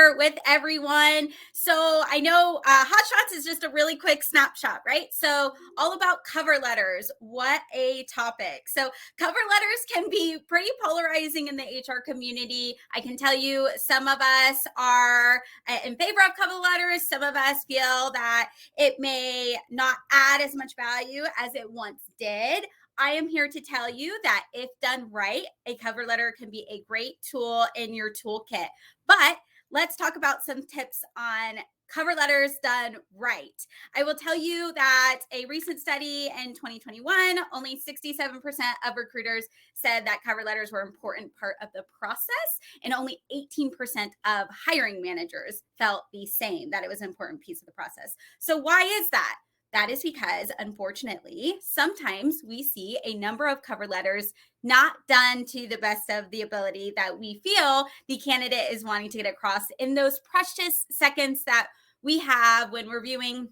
here with everyone. So I know Hot Shots is just a really quick snapshot, right? So all about cover letters. What a topic. So cover letters can be pretty polarizing in the HR community. I can tell you some of us are in favor of cover letters. Some of us feel that it may not add as much value as it once did. I am here to tell you that if done right, a cover letter can be a great tool in your toolkit. But let's talk about some tips on cover letters done right. I will tell you that a recent study in 2021, only 67% of recruiters said that cover letters were an important part of the process, and only 18% of hiring managers felt the same, that it was an important piece of the process. So why is that? That is because, unfortunately, sometimes we see a number of cover letters not done to the best of the ability that we feel the candidate is wanting to get across in those precious seconds that we have when we're viewing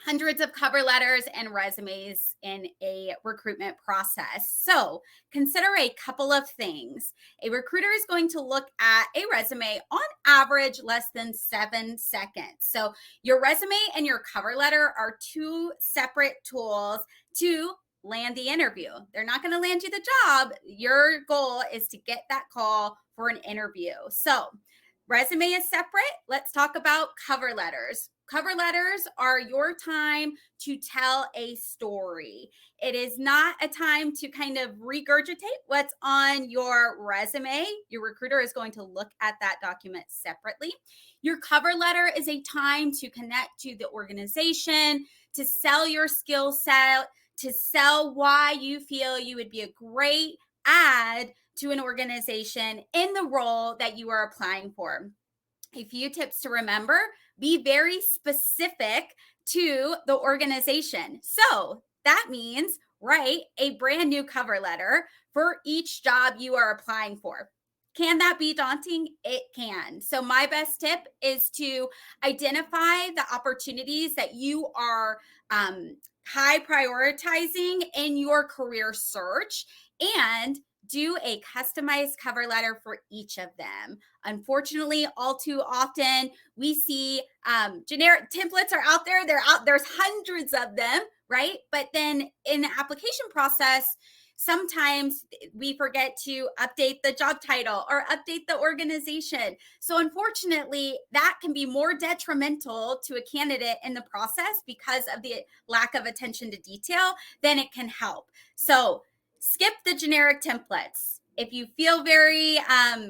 hundreds of cover letters and resumes in a recruitment process. So consider a couple of things. A recruiter is going to look at a resume on average less than 7 seconds. So your resume and your cover letter are two separate tools to land the interview. They're not going to land you the job. Your goal is to get that call for an interview. So resume is separate. Let's talk about cover letters. Cover letters are your time to tell a story. It is not a time to kind of regurgitate what's on your resume. Your recruiter is going to look at that document separately. Your cover letter is a time to connect to the organization, to sell your skill set, to sell why you feel you would be a great add to an organization in the role that you are applying for. A few tips to remember: be very specific to the organization. So that means write a brand new cover letter for each job you are applying for. Can that be daunting? It can. So my best tip is to identify the opportunities that you are high prioritizing in your career search and do a customized cover letter for each of them. Unfortunately, all too often we see generic templates are out there. There's hundreds of them, right? But then in the application process, sometimes we forget to update the job title or update the organization. So unfortunately, that can be more detrimental to a candidate in the process because of the lack of attention to detail than it can help. So skip the generic templates. If you feel very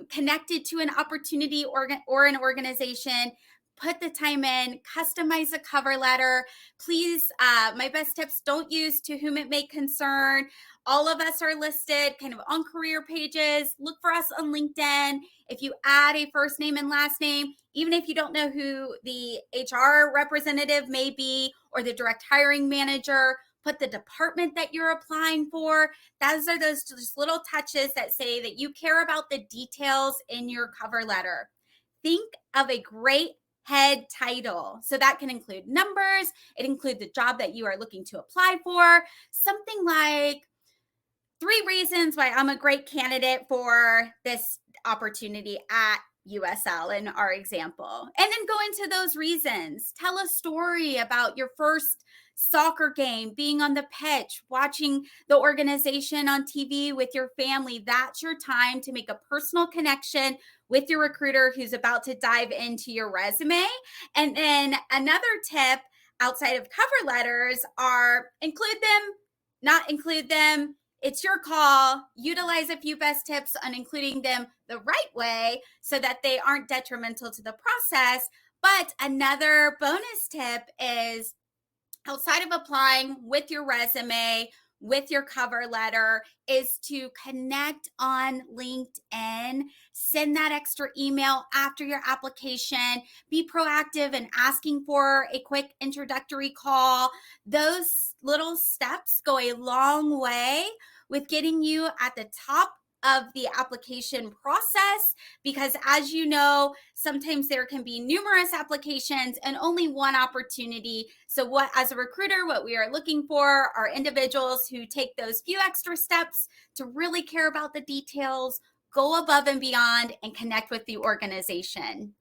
connected to an opportunity or an organization, put the time in, customize a cover letter. Please, my best tips, don't use to whom it may concern. All of us are listed kind of on career pages. Look for us on LinkedIn. If you add a first name and last name, even if you don't know who the HR representative may be or the direct hiring manager, put the department that you're applying for. Those are those just little touches that say that you care about the details in your cover letter. Think of a great head title. So that can include numbers. It includes the job that you are looking to apply for. Something like 3 reasons why I'm a great candidate for this opportunity at USL in our example. And then go into those reasons. Tell a story about your first soccer game, being on the pitch, watching the organization on TV with your family. That's your time to make a personal connection with your recruiter who's about to dive into your resume. And then another tip outside of cover letters are include them, not include them. It's your call. Utilize a few best tips on including them the right way so that they aren't detrimental to the process. But another bonus tip is, outside of applying with your resume, with your cover letter, is to connect on LinkedIn. Send that extra email after your application. Be proactive in asking for a quick introductory call. Those little steps go a long way with getting you at the top of the application process, because as you know, sometimes there can be numerous applications and only one opportunity. So what, as a recruiter, what we are looking for are individuals who take those few extra steps to really care about the details, go above and beyond, and connect with the organization.